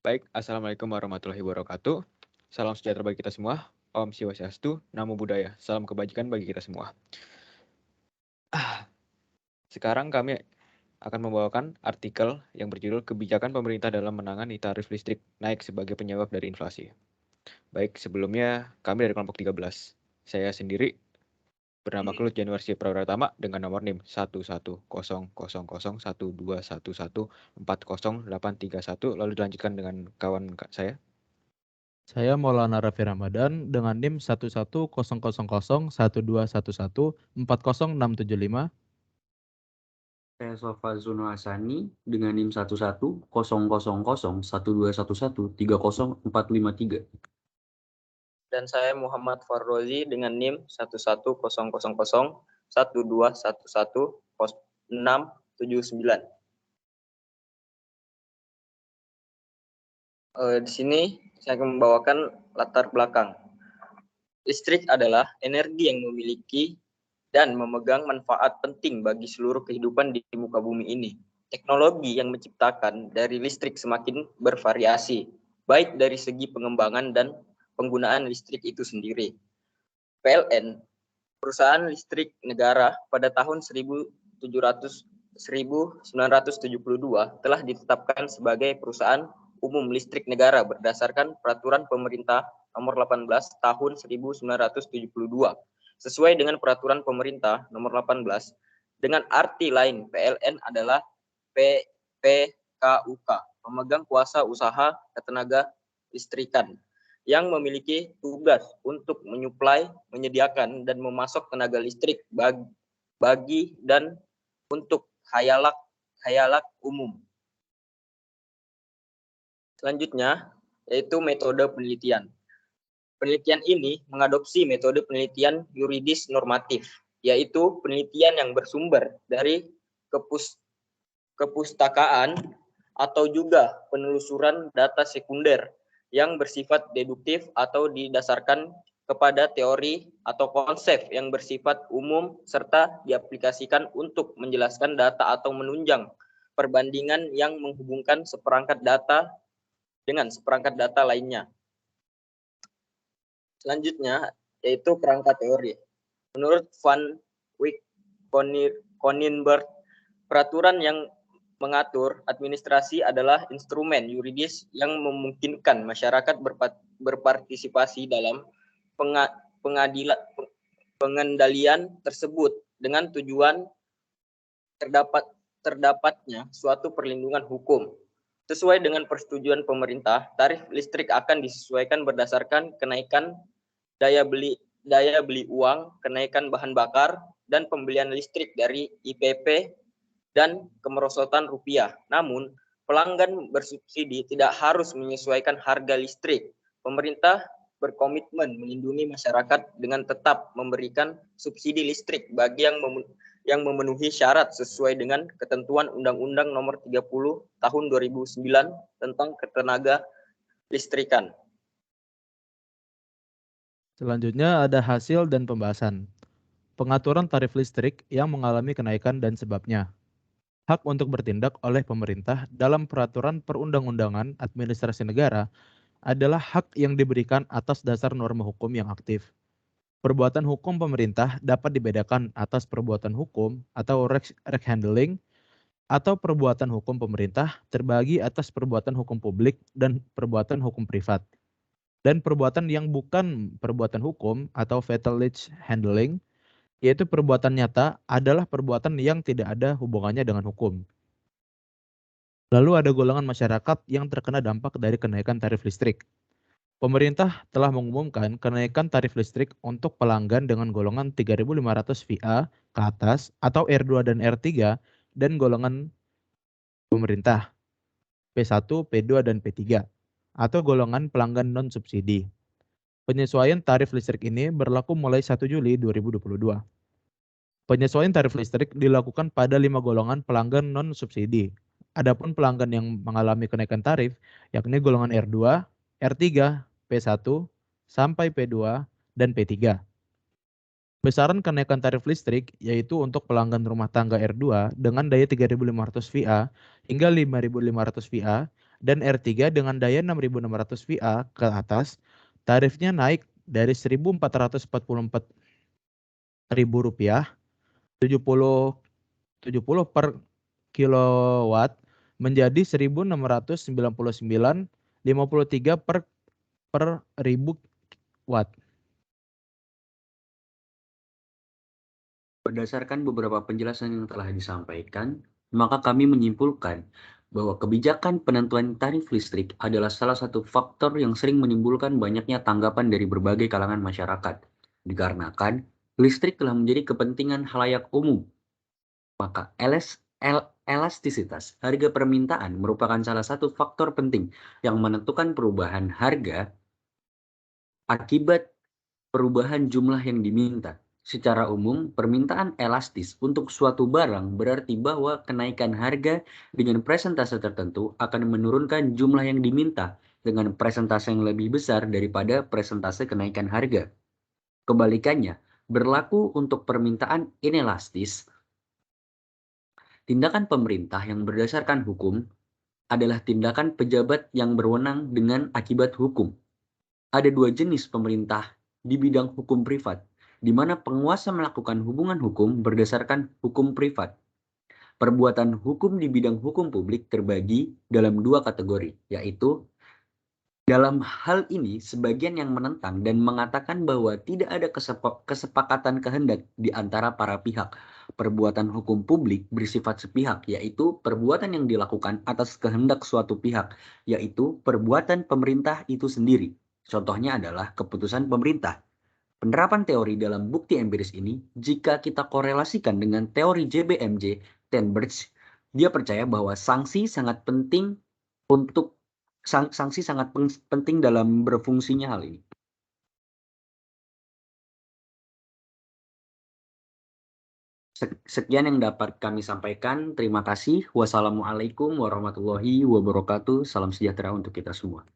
Baik, Assalamualaikum warahmatullahi wabarakatuh. Salam sejahtera bagi kita semua. Om Swastiastu, Namo Buddhaya. Salam kebajikan bagi kita semua. Sekarang kami akan membawakan artikel yang berjudul Kebijakan Pemerintah dalam Menangani Tarif Listrik Naik sebagai Penyebab dari Inflasi. Baik, sebelumnya kami dari kelompok 13. Saya sendiri bernama Kelut Januarsi Pratama dengan nomor NIM 110012114081 lalu dilanjutkan dengan kawan saya. Saya Maulana Raffi Ramadan dengan NIM 110012114067 Saya Sofa Zuno Hasani dengan NIM 1100121130430453. Dan saya Muhammad Farrozi dengan NIM 110012110679. Di sini saya akan membawakan latar belakang. Listrik adalah energi yang memiliki dan memegang manfaat penting bagi seluruh kehidupan di muka bumi ini. Teknologi yang menciptakan dari listrik semakin bervariasi, baik dari segi pengembangan dan penggunaan listrik itu sendiri. PLN, perusahaan listrik negara pada tahun 1972 telah ditetapkan sebagai perusahaan umum listrik negara berdasarkan Peraturan Pemerintah Nomor 18 Tahun 1972. Sesuai dengan Peraturan Pemerintah Nomor 18, dengan arti lain PLN adalah PKUK, pemegang kuasa usaha ketenaga listrikan, yang memiliki tugas untuk menyuplai, menyediakan, dan memasok tenaga listrik bagi dan untuk khayalak umum. Selanjutnya, yaitu metode penelitian. Penelitian ini mengadopsi metode penelitian yuridis normatif, yaitu penelitian yang bersumber dari kepustakaan atau juga penelusuran data sekunder yang bersifat deduktif atau didasarkan kepada teori atau konsep yang bersifat umum serta diaplikasikan untuk menjelaskan data atau menunjang perbandingan yang menghubungkan seperangkat data dengan seperangkat data lainnya. Selanjutnya, yaitu kerangka teori. Menurut Van Wyk Koninberg, peraturan yang mengatur administrasi adalah instrumen yuridis yang memungkinkan masyarakat berpartisipasi dalam pengendalian tersebut dengan tujuan terdapatnya suatu perlindungan hukum. Sesuai dengan persetujuan pemerintah, tarif listrik akan disesuaikan berdasarkan kenaikan daya beli uang, kenaikan bahan bakar, dan pembelian listrik dari IPP dan kemerosotan rupiah. Namun, pelanggan bersubsidi tidak harus menyesuaikan harga listrik. Pemerintah berkomitmen melindungi masyarakat dengan tetap memberikan subsidi listrik bagi yang memenuhi syarat sesuai dengan ketentuan Undang-Undang Nomor 30 Tahun 2009 tentang ketenaga listrikan. Selanjutnya ada hasil dan pembahasan. Pengaturan tarif listrik yang mengalami kenaikan dan sebabnya. Hak untuk bertindak oleh pemerintah dalam peraturan perundang-undangan administrasi negara adalah hak yang diberikan atas dasar norma hukum yang aktif. Perbuatan hukum pemerintah dapat dibedakan atas perbuatan hukum atau rek handling atau perbuatan hukum pemerintah terbagi atas perbuatan hukum publik dan perbuatan hukum privat. Dan perbuatan yang bukan perbuatan hukum atau fatality handling, yaitu perbuatan nyata adalah perbuatan yang tidak ada hubungannya dengan hukum. Lalu ada golongan masyarakat yang terkena dampak dari kenaikan tarif listrik. Pemerintah telah mengumumkan kenaikan tarif listrik untuk pelanggan dengan golongan 3.500 VA ke atas atau R2 dan R3 dan golongan pemerintah P1, P2, dan P3 atau golongan pelanggan non-subsidi. Penyesuaian tarif listrik ini berlaku mulai 1 Juli 2022. Penyesuaian tarif listrik dilakukan pada 5 golongan pelanggan non-subsidi. Adapun pelanggan yang mengalami kenaikan tarif, yakni golongan R2, R3, P1, sampai P2, dan P3. Besaran kenaikan tarif listrik yaitu untuk pelanggan rumah tangga R2 dengan daya 3.500 VA hingga 5.500 VA dan R3 dengan daya 6.600 VA ke atas, tarifnya naik dari Rp1.444.000 70 per kilowatt menjadi 1.699,53 per 1.000 watt. Berdasarkan beberapa penjelasan yang telah disampaikan, maka kami menyimpulkan bahwa kebijakan penentuan tarif listrik adalah salah satu faktor yang sering menimbulkan banyaknya tanggapan dari berbagai kalangan masyarakat. Dikarenakan listrik telah menjadi kepentingan halayak umum, maka elastisitas harga permintaan merupakan salah satu faktor penting yang menentukan perubahan harga akibat perubahan jumlah yang diminta. Secara umum, permintaan elastis untuk suatu barang berarti bahwa kenaikan harga dengan persentase tertentu akan menurunkan jumlah yang diminta dengan persentase yang lebih besar daripada persentase kenaikan harga. Kebalikannya, berlaku untuk permintaan inelastis. Tindakan pemerintah yang berdasarkan hukum adalah tindakan pejabat yang berwenang dengan akibat hukum. Ada dua jenis pemerintah di bidang hukum privat, di mana penguasa melakukan hubungan hukum berdasarkan hukum privat. Perbuatan hukum di bidang hukum publik terbagi dalam dua kategori, yaitu dalam hal ini sebagian yang menentang dan mengatakan bahwa tidak ada kesepakatan kehendak di antara para pihak. Perbuatan hukum publik bersifat sepihak, yaitu perbuatan yang dilakukan atas kehendak suatu pihak, yaitu perbuatan pemerintah itu sendiri. Contohnya adalah keputusan pemerintah. Penerapan teori dalam bukti empiris ini, jika kita korelasikan dengan teori JBMJ Tenbridge, dia percaya bahwa sanksi sangat penting dalam berfungsinya hal ini. Sekian yang dapat kami sampaikan. Terima kasih. Wassalamualaikum warahmatullahi wabarakatuh. Salam sejahtera untuk kita semua.